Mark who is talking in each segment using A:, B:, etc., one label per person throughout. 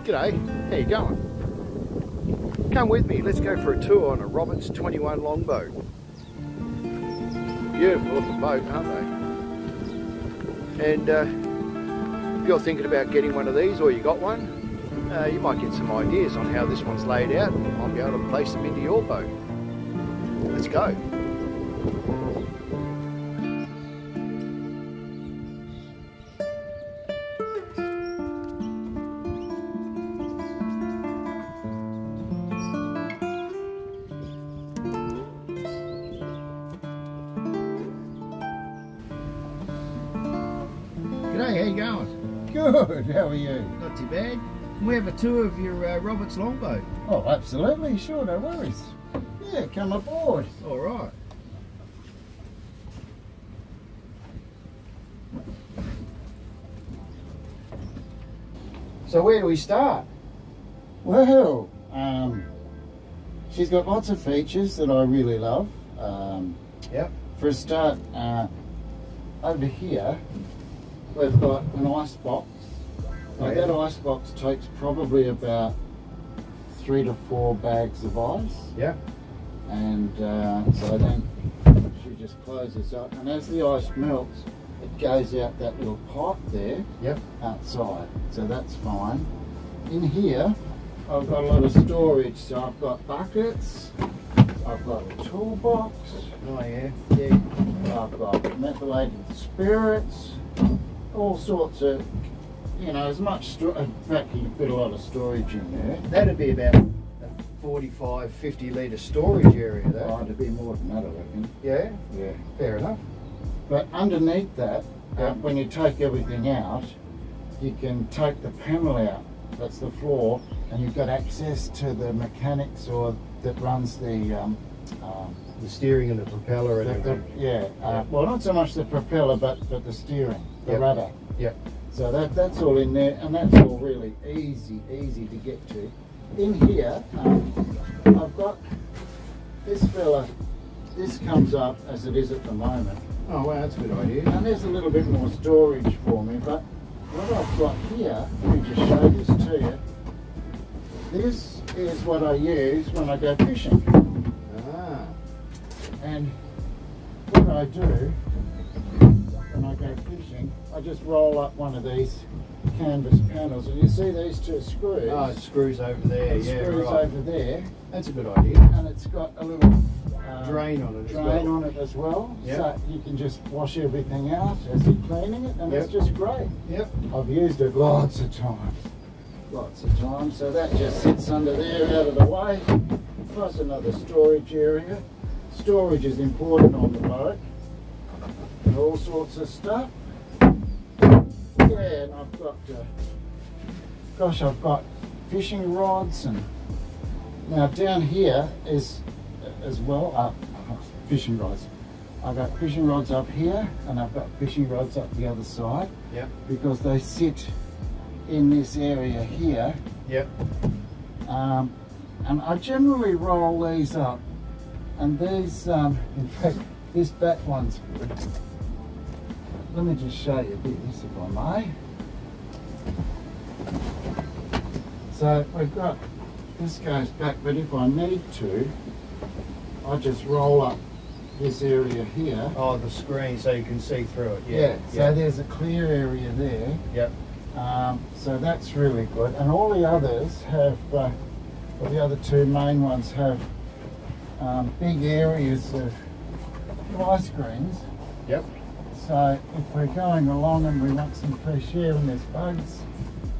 A: G'day, how you going? Come with me, let's go for a tour on a Roberts 21 Longboat. Beautiful looking boat, aren't they? And if you're thinking about getting one of these or you got one, you might get some ideas on how this one's laid out and might be able to place them into your boat. Let's go.
B: G'day, how you going?
C: Good, how are you?
B: Not too bad. Can we have a tour of your Roberts Longboat?
C: Oh, absolutely, sure, no worries. Yeah, come aboard.
B: All right. So where do we start?
C: Well, she's got lots of features that I really love.
B: Yep.
C: For a start, over here, we've got an ice box. Now, that ice box takes probably about 3 to 4 bags of ice.
B: Yep.
C: And so then she just closes up, and as the ice melts, it goes out that little pipe there.
B: Yep.
C: Outside, so that's fine. In here, I've got a lot of storage, so I've got buckets, I've got a toolbox.
B: Oh yeah. Yeah.
C: I've got methylated spirits, all sorts of, you know, as much storage. In fact, you can fit a lot of storage in there.
B: That'd be about a 45, 50 litre storage area though.
C: Oh, it'd be more than that, I reckon.
B: Yeah?
C: Yeah.
B: Fair enough.
C: But underneath that, when you take everything out, you can take the panel out, that's the floor, and you've got access to the mechanics or that runs the
B: steering and the propeller and everything.
C: Well, not so much the propeller, but the steering, the rudder.
B: Yep.
C: So that's all in there, and that's all really easy to get to. In here, I've got this fella. This comes up as it is at the moment.
B: Oh wow, that's a good idea.
C: And there's a little bit more storage for me, but what I've got here, let me just show this to you. This is what I use when I go fishing.
B: Ah.
C: And what I do when I go fishing, I just roll up one of these canvas panels, and you see these 2 screws.
B: Oh, it screws over there.
C: It
B: Yeah,
C: screws
B: right.
C: over there.
B: That's a good idea.
C: And it's got a little
B: Drain on it as well.
C: Drain on it as well.
B: Yep.
C: So you can just wash everything out as you're cleaning it, and it's just great.
B: Yep.
C: I've used it lots of times. Lots of times. So that just sits under there out of the way. Plus another storage area. Storage is important on the boat. And all sorts of stuff. Yeah, and I've got, gosh, I've got fishing rods, and now down here is as well, fishing rods. I've got fishing rods up here, and I've got fishing rods up the other side.
B: Yep. Because
C: they sit in this area here.
B: Yep.
C: And I generally roll these up, and these, in fact, this back one's good. Let me just show you this, if I may. So we've got, this goes back, but if I need to, I just roll up this area here.
B: Oh, the screen, so you can see through it.
C: Yeah. So there's a clear area there.
B: Yep.
C: So that's really good. And all the others have, well, the other 2 main ones have big areas of fly screens.
B: Yep.
C: So if we're going along and we want some fresh air and there's bugs,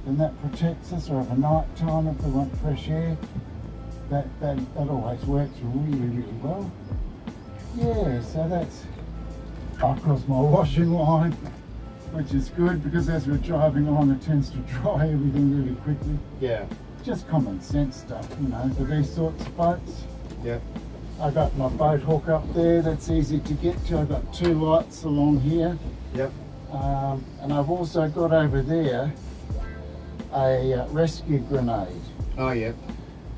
C: then that protects us. Or at night time, if we want fresh air, that always works really well. Yeah, so that's, of course, my washing line, which is good because as we're driving along, it tends to dry everything really quickly.
B: Yeah.
C: Just common sense stuff, you know, for these sorts of boats.
B: Yep.
C: I got my boat hook up there, that's easy to get to. I've got 2 lights along here.
B: Yep.
C: And I've also got over there a rescue grenade.
B: Oh, yep.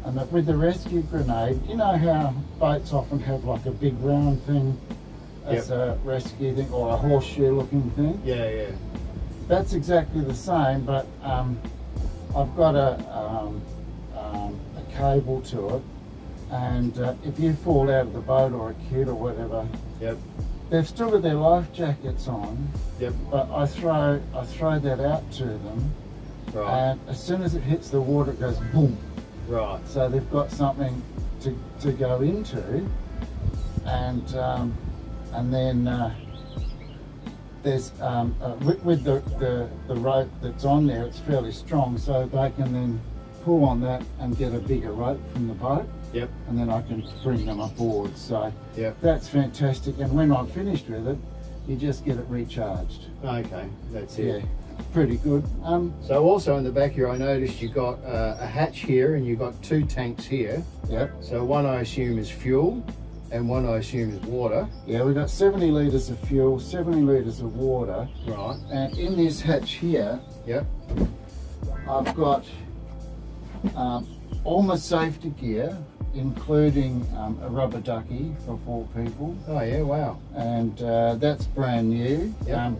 C: And with the rescue grenade, you know how boats often have like a big round thing as a rescue thing, or a horseshoe looking thing?
B: Yeah, yeah.
C: That's exactly the same, but I've got a cable to it, and if you fall out of the boat or a kid or whatever,
A: Yep.
C: they've still got their life jackets on.
A: Yep.
C: But I throw that out to them,
A: Right.
C: and as soon as it hits the water, it goes boom.
A: Right.
C: So they've got something to go into, and then there's with the rope that's on there, it's fairly strong, so they can then pull on that and get a bigger rope from the boat.
A: Yep.
C: And then I can bring them aboard. So
A: Yep.
C: that's fantastic. And when I'm finished with it, you just get it recharged.
A: Okay, that's it.
C: Yeah, pretty good.
A: So also in the back here, I noticed you got a hatch here, and you got 2 tanks here.
C: Yep.
A: So one I assume is fuel, and one I assume is water.
C: Yeah, we've got 70 litres of fuel, 70 litres of water.
A: Right.
C: And in this hatch here,
A: Yep.
C: I've got all my safety gear, including a rubber ducky for 4 people.
A: Oh yeah, wow.
C: And that's brand new.
A: Yep.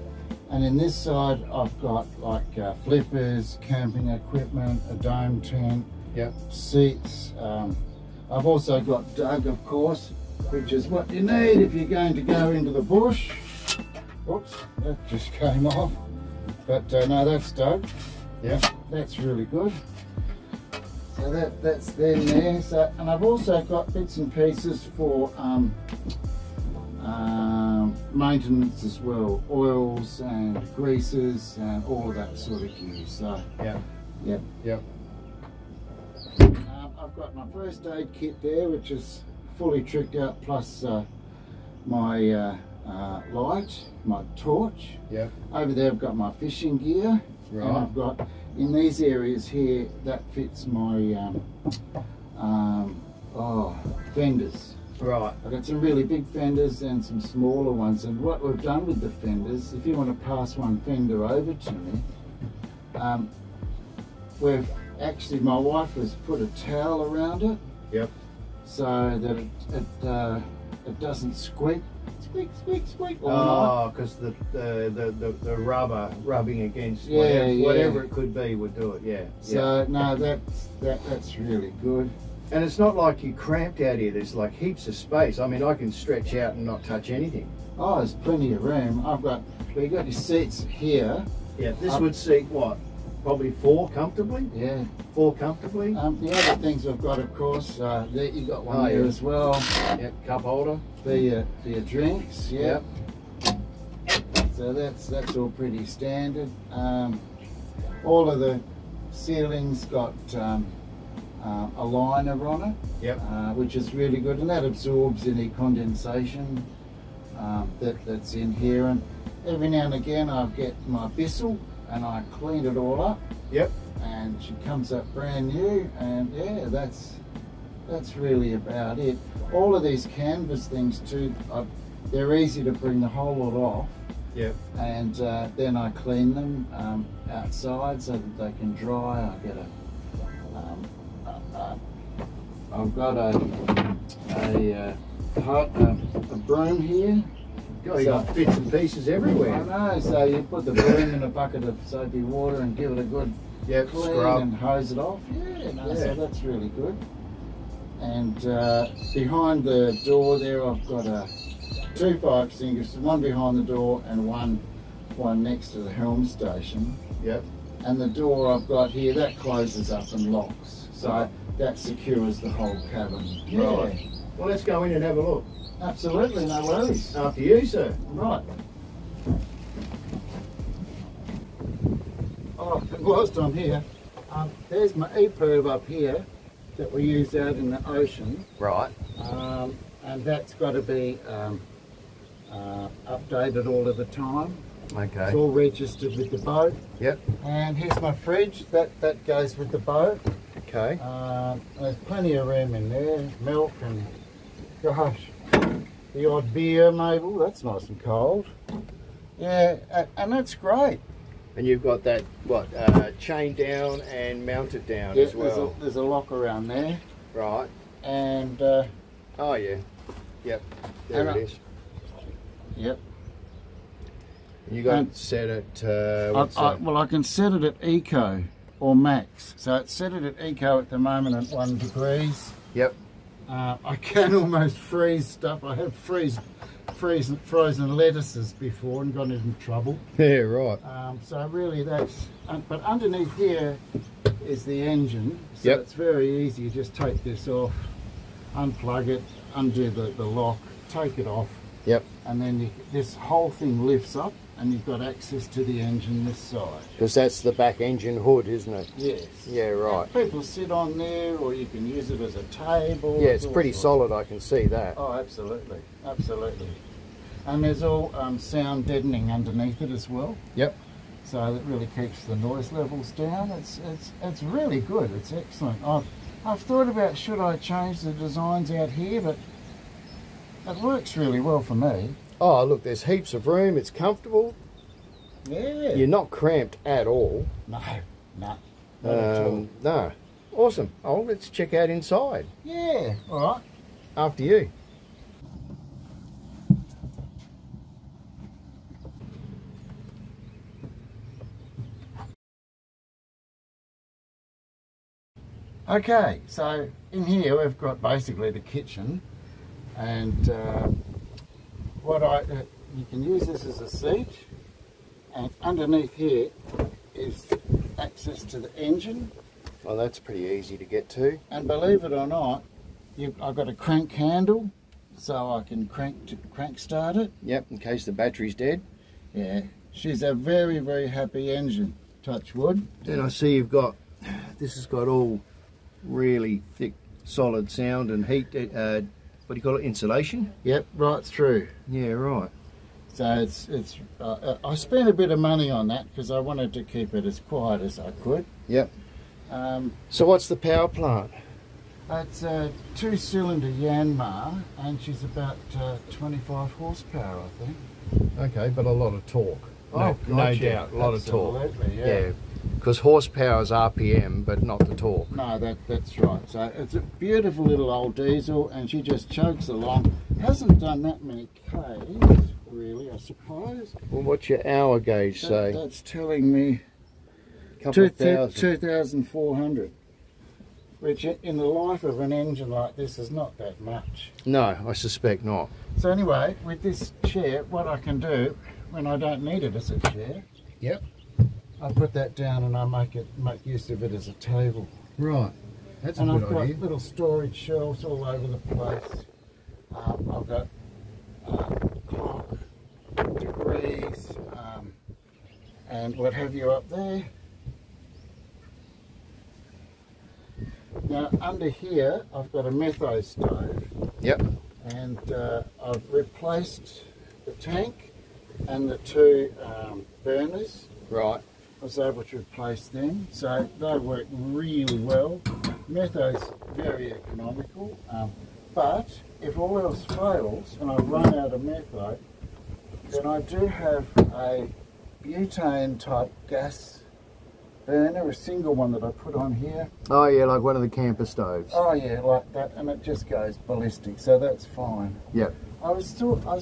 C: And in this side, I've got like flippers, camping equipment, a dome tent,
A: Yep.
C: seats. I've also got Doug, of course, which is what you need if you're going to go into the bush. Whoops, that just came off. But no, that's Doug.
A: Yeah.
C: That's really good. So that's them there. So, and I've also got bits and pieces for maintenance as well, oils and greases and all of that sort of gear. So
A: Yeah.
C: yep.
A: Yep.
C: I've got my first aid kit there, which is fully tricked out, plus my light, my torch.
A: Yep.
C: Over there I've got my fishing gear.
A: Right.
C: And I've got, in these areas here, that fits my fenders.
A: Right.
C: I've got some really big fenders and some smaller ones, and what we've done with the fenders, if you want to pass one fender over to me, we've actually, my wife has put a towel around it.
A: Yep.
C: So that it doesn't squeak all night.
A: Oh, because the rubber rubbing against
C: Yeah,
A: whatever
C: yeah.
A: it could be would do it. Yeah.
C: So no, that's really good.
A: And it's not like you're cramped out here. There's like heaps of space. I mean, I can stretch out and not touch anything.
C: Oh, there's plenty of room. You got your seats here.
A: Yeah. This would seat what? Probably 4 comfortably.
C: Yeah.
A: 4 comfortably.
C: The other things I've got, of course, there you got one there
A: yeah.
C: as well.
A: Yep. Cup holder.
C: For your drinks. Yeah.
A: Yep.
C: So that's all pretty standard. All of the ceilings got a liner on it.
A: Yep.
C: Which is really good, and that absorbs any condensation that's in here. And every now and again I get my Bissell and I clean it all up.
A: Yep.
C: And she comes up brand new, and yeah, that's really about it. All of these canvas things too, they're easy to bring the whole lot off.
A: Yep.
C: And then I clean them outside so that they can dry. I get I've got a broom here.
A: God, you got bits and pieces everywhere.
C: I know, so you put the broom in a bucket of soapy water and give it a good clean
A: scrub
C: and hose it off. Yeah, no,
A: Yeah.
C: so that's really good. And behind the door there, I've got 2 fire extinguishers, one behind the door and one next to the helm station.
A: Yep.
C: And the door I've got here, that closes up and locks. So that secures the whole cabin. Yeah.
A: Right. Well, let's go in and have a look.
C: Absolutely, no worries.
A: After you, sir.
C: Right. Oh, and whilst I'm here, there's my e-perv up here that we use out in the ocean.
A: Right.
C: And that's got to be updated all of the time.
A: Okay.
C: It's all registered with the boat.
A: Yep.
C: And here's my fridge, that goes with the boat.
A: Okay.
C: There's plenty of room in there, milk and, gosh, the odd beer maybe. Ooh, that's nice and cold. Yeah, and that's great.
A: And you've got that, what, chain down and mounted down
C: Yeah,
A: as well.
C: there's a lock around there.
A: Right.
C: And,
A: Oh, yeah. Yep. There
C: and
A: it is.
C: Yep.
A: And you got
C: And
A: it set at, what's that?
C: Well, I can set it at eco. or max. So it's set it at eco at the moment at 1 degrees.
A: Yep.
C: I can almost freeze stuff. I have frozen lettuces before and got into trouble.
A: Yeah, right.
C: So really that's, but underneath here is the engine. So
A: Yep.
C: it's very easy. You just take this off, unplug it, undo the lock, take it off.
A: Yep.
C: And then this whole thing lifts up and you've got access to the engine this side.
A: Because that's the back engine hood, isn't it?
C: Yes.
A: Yeah, right.
C: And people sit on there, or you can use it as a table.
A: Yeah, it's pretty solid, I can see that.
C: Oh, absolutely, absolutely. And there's all sound deadening underneath it as well.
A: Yep.
C: So that really keeps the noise levels down. It's really good. It's excellent. I've thought about should I change the designs out here, but it works really well for me.
A: Oh, look, there's heaps of room. It's comfortable.
C: Yeah.
A: You're not cramped at all.
C: No, not at all.
A: No. Awesome. Oh, let's check out inside.
C: Yeah. All right.
A: After you.
C: Okay, so in here we've got basically the kitchen, and you can use this as a seat, and underneath here is access to the engine.
A: Well, that's pretty easy to get to.
C: And believe it or not, I've got a crank handle, so I can crank start it.
A: Yep, in case the battery's dead.
C: Yeah, she's a very, very happy engine, touch wood.
A: Then I see you've got, this has got all really thick, solid sound and heat, what do you call it, insulation?
C: Yep, right through.
A: Yeah, right.
C: So I spent a bit of money on that because I wanted to keep it as quiet as I could.
A: Yep. So what's the power plant?
C: It's a 2-cylinder Yanmar, and she's about 25 horsepower, I think.
A: Okay, but a lot of torque.
C: Oh,
A: no
C: gotcha.
A: doubt, a lot of torque.
C: Absolutely, yeah.
A: Because horsepower is RPM, but not the torque.
C: No, that's right. So it's a beautiful little old diesel, and she just chugs along. Hasn't done that many Ks, really, I suppose.
A: Well, what's your hour gauge say?
C: That's telling me
A: Couple of thousand.
C: 2,400. Which in the life of an engine like this is not that much.
A: No, I suspect not.
C: So anyway, with this chair, what I can do when I don't need it as a chair,
A: Yep.
C: I put that down and I make use of it as a table.
A: Right. That's a
C: And
A: good
C: I've got
A: idea.
C: little storage shelves all over the place. I've got clock, degrees, and what have you up there. Now under here I've got a metho stove,
A: Yep.
C: and I've replaced the tank and the 2 burners.
A: Right.
C: I was able to replace them, so they work really well. Metho's very economical, but if all else fails and I've run out of metho, then I do have a butane type gas burner, a single one that I put on here.
A: Oh yeah, like one of the camper stoves.
C: Oh yeah, like that, and it just goes ballistic, so that's fine.
A: Yep.
C: I was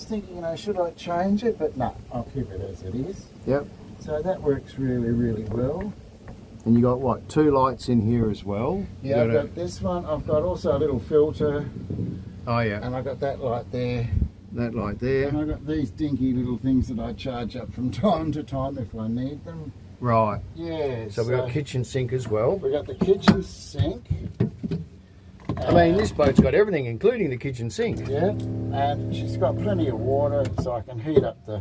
C: thinking, you know, should I change it? But no, I'll keep it as it is.
A: Yep.
C: So that works really, really well.
A: And you got what, 2 lights in here as well?
C: Yeah, I've got this one. I've got also a little filter,
A: Oh yeah.
C: and I've got that light there.
A: That light there.
C: And I've got these dinky little things that I charge up from time to time if I need them.
A: Right.
C: Yeah.
A: So we've got kitchen sink as well.
C: We've got the kitchen sink.
A: I mean, this boat's got everything, including the kitchen sink.
C: Yeah, and she's got plenty of water, so I can heat up the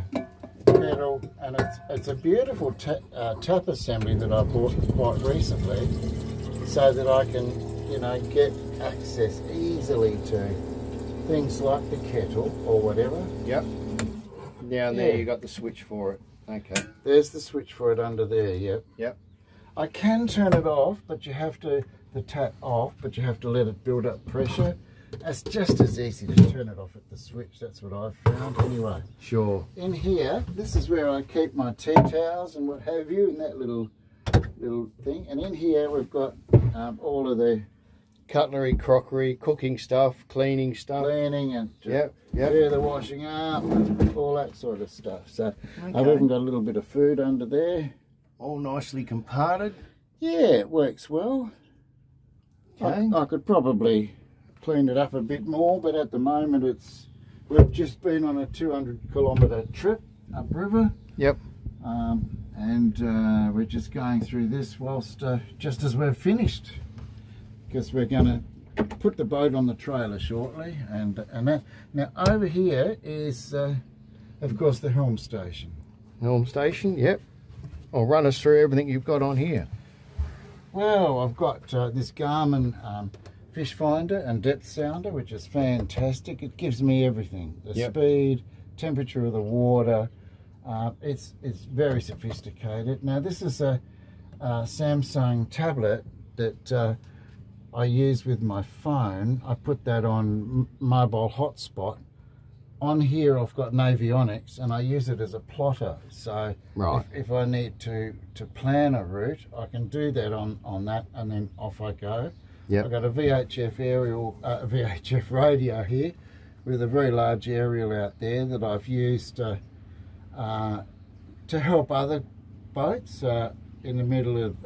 C: kettle. And it's a beautiful tap assembly that I bought quite recently, so that I can, you know, get access easily to things like the kettle or whatever.
A: Yep. Down there you got the switch for it. Okay.
C: There's the switch for it under there, yep.
A: Yep.
C: I can turn it off, but you have to, the tap off, but you have to let it build up pressure. It's just as easy to turn it off at the switch, that's what I've found anyway.
A: Sure.
C: In here, this is where I keep my tea towels and what have you, in that little thing. And in here we've got all of the
A: Cutlery, crockery, cooking stuff, cleaning stuff.
C: cleaning and
A: Yep.
C: do the washing up and all that sort of stuff. So I've even got a little bit of food under there.
A: All nicely comparted.
C: Yeah, it works well.
A: Okay.
C: I could probably clean it up a bit more, but at the moment we've just been on a 200-kilometre trip upriver.
A: Yep.
C: And we're just going through this whilst just as we're finished, because we're going to put the boat on the trailer shortly, and that. Now over here is of course the helm station.
A: Helm station, yep. I'll run us through everything you've got on here.
C: Well, I've got this Garmin fish finder and depth sounder, which is fantastic. It gives me everything: the speed, temperature of the water. It's very sophisticated. Now this is a Samsung tablet that I use with my phone. I put that on mobile hotspot. On here I've got Navionics, and I use it as a plotter. So if I need to plan a route, I can do that on that, and then off I go. Yep. I've got a VHF radio here with a very large aerial out there that I've used to help other boats in the middle of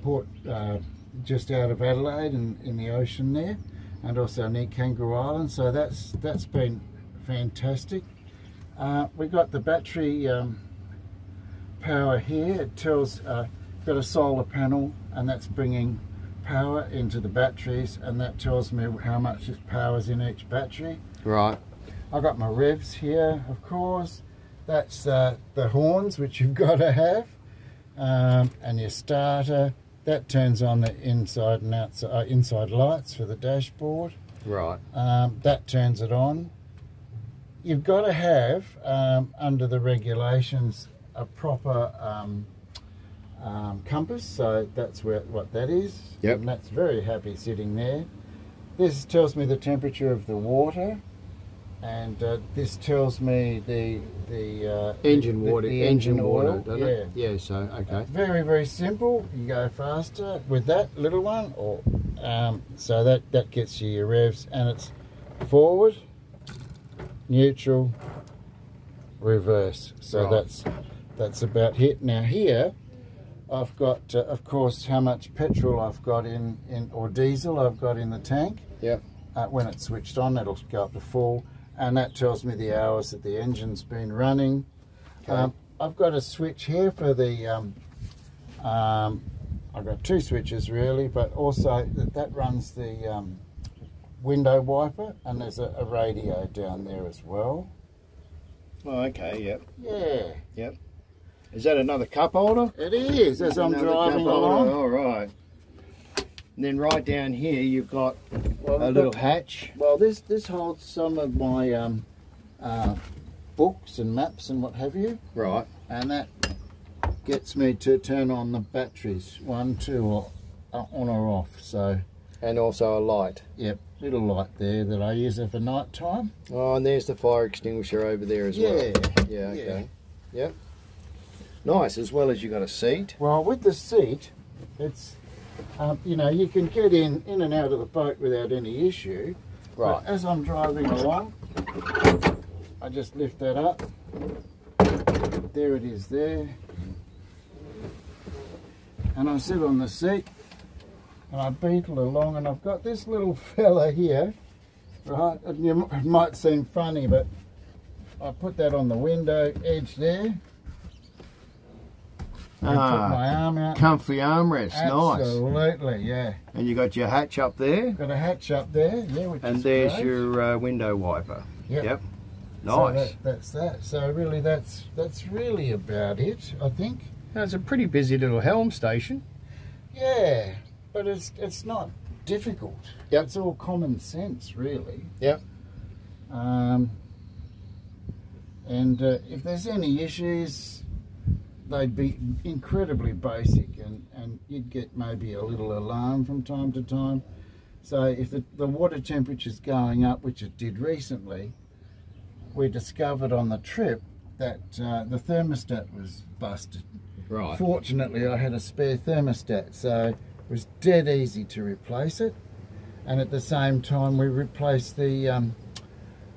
C: port, just out of Adelaide and in the ocean there, and also near Kangaroo Island. So that's been fantastic. We got the battery power here. It tells got a solar panel, and that's bringing power into the batteries, and that tells me how much power is in each battery. Right. I got my revs here, of course. That's the horns, which you've got to have, and your starter. That turns on the inside and outside inside lights for the dashboard. Right. That turns it on. You've got to have, under the regulations, a proper compass. So that's what that is. Yep. And that's very happy sitting there. This tells me the temperature of the water. And this tells me the engine water, the engine water, doesn't it? Yeah. So okay. Very, very simple. You go faster with that little one, or so that gets you your revs, and it's forward, neutral, reverse. So that's about it. Now here, I've got of course how much petrol I've got in or diesel I've got in the tank. Yep. When it's switched on, it'll go up to full. And that tells me the hours that the engine's been running. Okay. I've got a switch here for the, I've got two switches really, but also that runs the window wiper, and there's a radio down there as well. Oh, okay, yep. Yeah. Yep. Is that another cup holder? It is, as I'm driving along. All right. And then right down here you've got a little hatch. Well, this holds some of my books and maps and what have you. Right. And that gets me to turn on the batteries, 1, 2, or on or off. So. And also a light. Yep, little light there that I use it for night time. Oh, and there's the fire extinguisher over there as well. Yeah. Okay. Yep. Nice, as well as you got a seat. Well, with the seat, it's. You know, you can get in and out of the boat without any issue. Right. But as I'm driving along, I just lift that up. There it is there. And I sit on the seat and I beetle along, and I've got this little fella here, right? It might seem funny, but I put that on the window edge there. Put my arm out. Comfy armrest, nice. Absolutely, yeah. And you got your hatch up there. Got a hatch up there, yeah. Which and is there's great. Your window wiper. Yep. Nice. So that's that. So really, that's really about it, I think. Now, it's a pretty busy little helm station. Yeah, but it's not difficult. Yep. It's all common sense, really. Yep. And if there's any issues, they'd be incredibly basic, and you'd get maybe a little alarm from time to time. So if the water temperature's going up, which it did recently, we discovered on the trip that the thermostat was busted. Right. Fortunately, I had a spare thermostat, so it was dead easy to replace it. And at the same time, we replaced the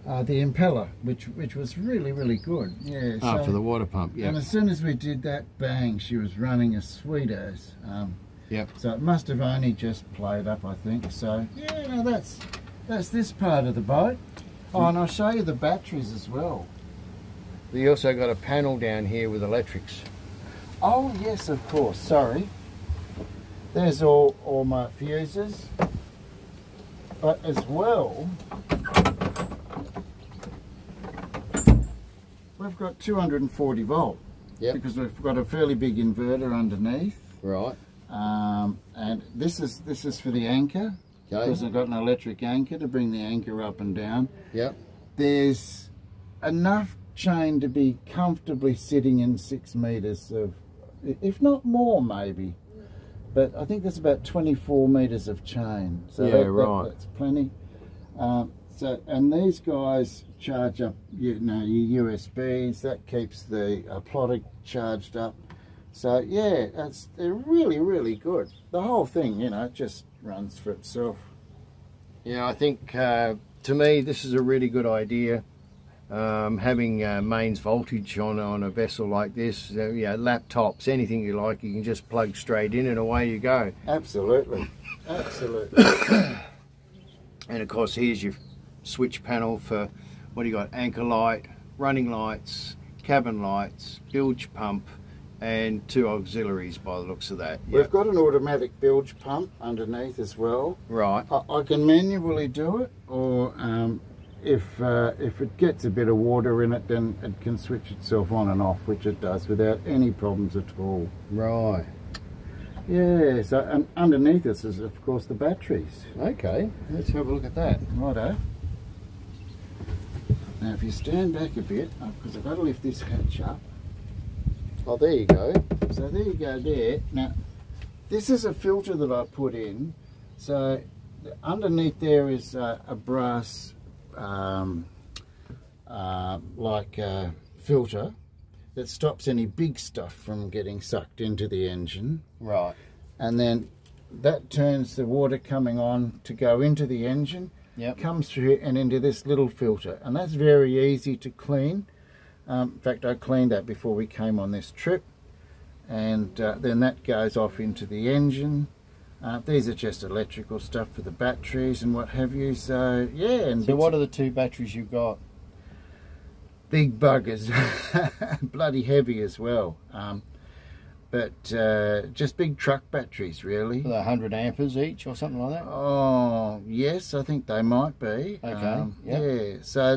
C: the impeller, which was really good. Yeah.
A: Ah, for the water pump. Yeah.
C: And as soon as we did that, bang, she was running as sweet as.
A: Yep.
C: So it must have only just played up, I think. So yeah, no, that's this part of the boat. Oh, and I'll show you the batteries as well.
A: We also got a panel down here with electrics.
C: Oh yes, of course. Sorry. There's all my fuses. But as well, we've got 240 volt.
A: Yep.
C: Because we've got a fairly big inverter underneath.
A: Right.
C: And this is for the anchor.
A: Okay.
C: Because I've got an electric anchor to bring the anchor up and down.
A: Yep.
C: There's enough chain to be comfortably sitting in 6 meters of, if not more maybe. But I think there's about 24 meters of chain. So
A: yeah, right.
C: That's plenty. So, and these guys charge up, you know, your USBs. That keeps the plotter charged up. So yeah, they're really good. The whole thing, you know, it just runs for itself.
A: Yeah, I think to me this is a really good idea. Having mains voltage on a vessel like this, yeah, laptops, anything you like, you can just plug straight in and away you go.
C: Absolutely, absolutely.
A: And of course, here's your switch panel for what do you got? Anchor light, running lights, cabin lights, bilge pump, and 2 auxiliaries by the looks of that. Yep.
C: We've got an automatic bilge pump underneath as well.
A: Right.
C: I can manually do it, or if it gets a bit of water in it, then it can switch itself on and off, which it does without any problems at all.
A: Right.
C: Yeah, so and underneath this is of course the batteries.
A: Okay, let's have a look at that.
C: Righto. Now if you stand back a bit, because I've got to lift this hatch up.
A: Oh, there you go.
C: So there you go there. Now, this is a filter that I put in. So underneath there is a brass filter that stops any big stuff from getting sucked into the engine.
A: Right.
C: And then that turns the water coming on to go into the engine.
A: Yep.
C: Comes through and into this little filter. And that's very easy to clean. In fact, I cleaned that before we came on this trip, and then that goes off into the engine. These are just electrical stuff for the batteries and what have you. So yeah. And
A: so what are the 2 batteries you've got?
C: Big buggers, bloody heavy as well. But just big truck batteries, really.
A: Are they 100 amperes each or something like that?
C: Oh yes, I think they might be.
A: Okay. Yep.
C: Yeah. So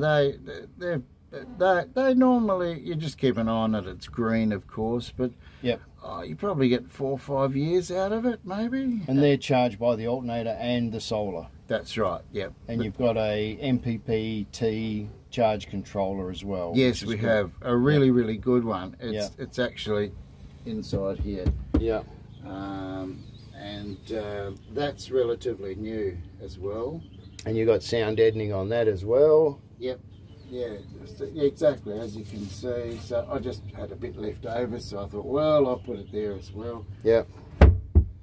C: they normally, you just keep an eye on it. It's green, of course, but
A: yep.
C: You probably get 4 or 5 years out of it, maybe.
A: And they're charged by the alternator and the solar.
C: That's right. Yep.
A: And you've got a MPPT charge controller as well.
C: Yes, we have a really good one. It's actually inside here.
A: Yeah.
C: And that's relatively new as well.
A: And you've got sound deadening on that as well.
C: Yep. Yeah, exactly, as you can see. So I just had a bit left over, so I thought, well, I'll put it there as well.
A: Yep.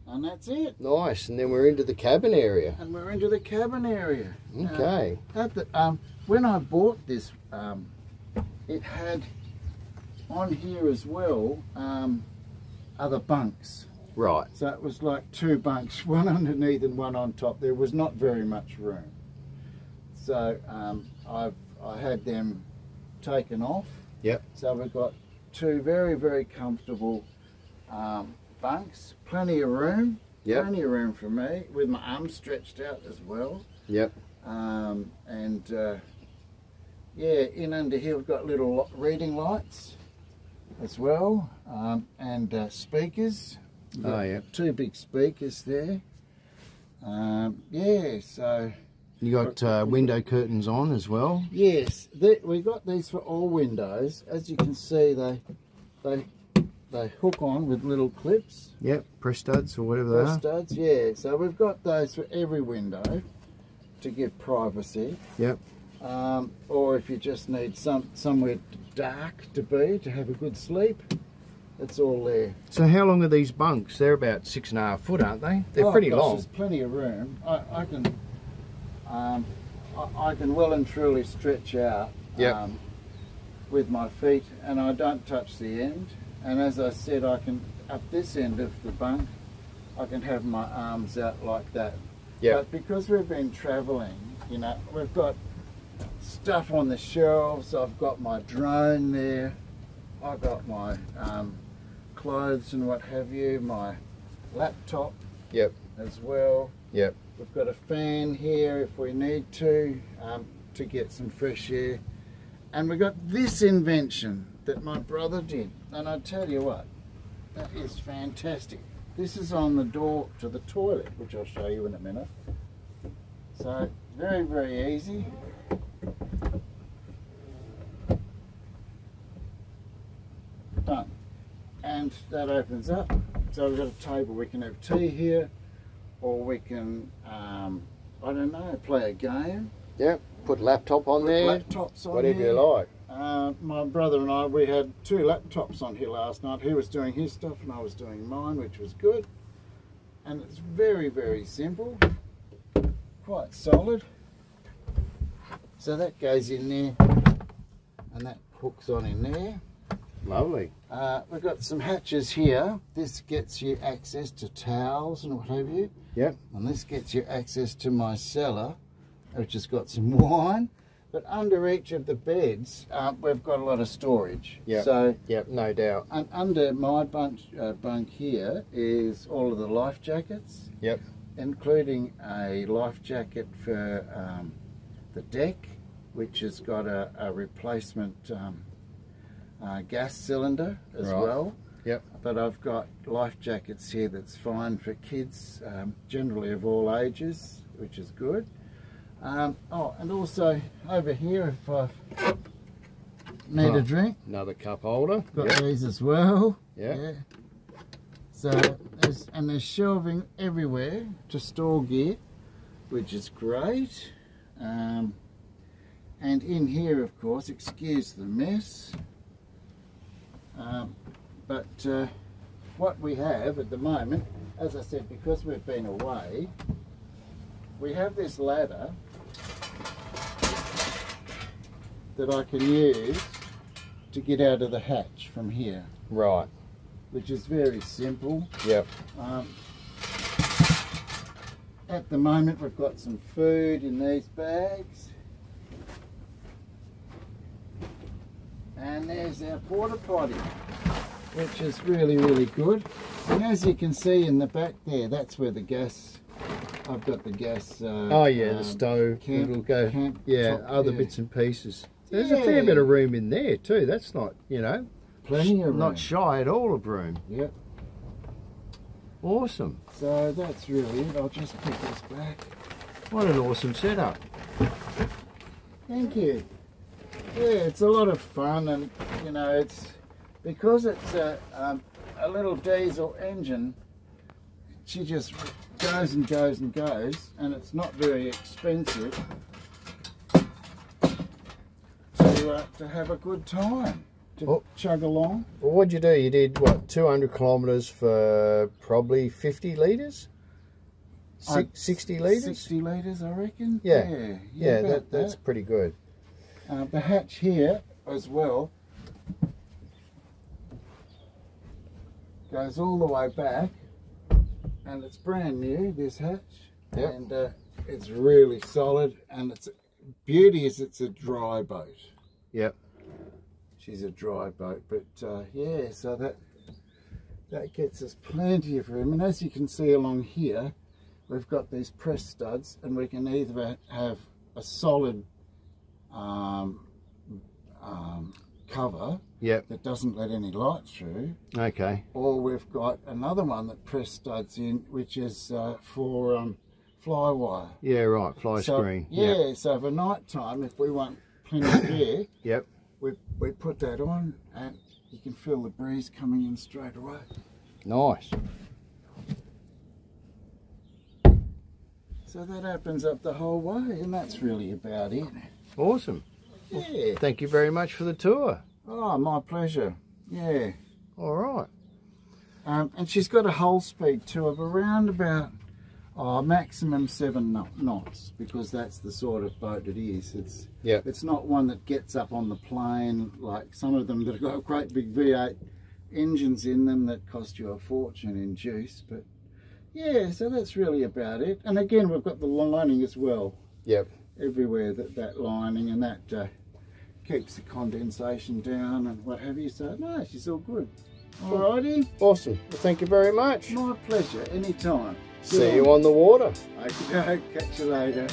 C: And that's it.
A: Nice. And then we're into the cabin area.
C: And we're into the cabin area.
A: Okay.
C: When I bought this, it had on here as well other bunks.
A: Right.
C: So it was like 2 bunks, one underneath and one on top. There was not very much room. So I had them taken off.
A: Yep.
C: So we've got 2 very comfortable bunks, plenty of room.
A: Yep.
C: Plenty of room for me, with my arms stretched out as well.
A: Yep.
C: Yeah, in under here we've got little reading lights as well, and speakers.
A: Oh yeah.
C: 2 big speakers there. Yeah, so.
A: You got window curtains on as well?
C: Yes, we got these for all windows. As you can see, they hook on with little clips.
A: Yep, press studs or whatever they
C: Press
A: are.
C: studs, yeah. So we've got those for every window to give privacy.
A: Yep.
C: Or if you just need somewhere dark to have a good sleep, it's all there.
A: So how long are these bunks? They're about 6.5 foot, aren't they? They're pretty long.
C: There's plenty of room. I can well and truly stretch out with my feet, and I don't touch the end. And as I said, I can, up this end of the bunk, I can have my arms out like that. But because we've been travelling, you know, we've got stuff on the shelves. I've got my drone there. I've got my clothes and what have you, my laptop as well. We've got a fan here if we need to get some fresh air. And we've got this invention that my brother did. And I tell you what, that is fantastic. This is on the door to the toilet, which I'll show you in a minute. So, very, very easy. Done. And that opens up. So we've got a table. We can have tea here, or we can, I don't know, play a game.
A: Put laptop on there.
C: Laptops on
A: whatever
C: here.
A: you like.
C: My brother and I, we had 2 laptops on here last night. He was doing his stuff and I was doing mine, which was good. And it's very, very simple. Quite solid. So that goes in there and that hooks on in there.
A: Lovely.
C: We've got some hatches here. This gets you access to towels and what have you. And this gets you access to my cellar, which has got some wine. But under each of the beds, we've got a lot of storage. So,
A: no doubt.
C: And under my bunk here is all of the life jackets. Including a life jacket for the deck, which has got a replacement gas cylinder as well. But I've got life jackets here that's fine for kids, generally of all ages, which is good. Oh, and also over here, if I need a drink,
A: another cup holder.
C: Got these as well. So there's shelving everywhere to store gear, which is great. And in here, of course, excuse the mess. But what we have at the moment, as I said, because we've been away, we have this ladder that I can use to get out of the hatch from here. Which is very simple. At the moment we've got some food in these bags. And there's our porta potty, which is really, really good. And as you can see in the back there, that's where the gas, I've got the gas.
A: The stove. It'll go. Other bits and pieces. There's a fair bit of room in there too. That's not, you know,
C: plenty of room.
A: Not shy at all of room. Awesome.
C: So that's really it. I'll just pick this back.
A: What an awesome setup.
C: Thank you. Yeah, it's a lot of fun, and you know, it's because it's a little diesel engine. She just goes and goes and goes, and it's not very expensive to have a good time, to chug along.
A: Well, what'd you do? You did what, 200 kilometres for probably 50 litres? 60 litres?
C: 60 litres, I reckon.
A: That's pretty good.
C: The hatch here as well goes all the way back, and it's brand new, this hatch. And it's really solid, and its beauty is it's a dry boat. She's a dry boat, but yeah, so that gets us plenty of room. And as you can see along here, we've got these press studs, and we can either have a solid cover that doesn't let any light through, or we've got another one that press studs in, which is for fly wire.
A: Fly screen.
C: So for night time, if we want plenty of air, we put that on, and you can feel the breeze coming in straight away.
A: Nice.
C: So that opens up the whole way, and that's really about it.
A: Awesome. Well, thank you very much for the tour.
C: Oh, my pleasure. Yeah.
A: All right.
C: And she's got a hull speed too of around about, Oh, maximum 7 knots, because that's the sort of boat it is. It's not one that gets up on the plane like some of them that have got great big V8 engines in them that cost you a fortune in juice. But yeah, so that's really about it. And again, we've got the lining as well.
A: Yep.
C: Everywhere that lining, and that keeps the condensation down and what have you. So no, she's all good. Alrighty.
A: Awesome. Well, thank you very much.
C: My pleasure. Anytime.
A: See you on the water.
C: Okay, catch you later.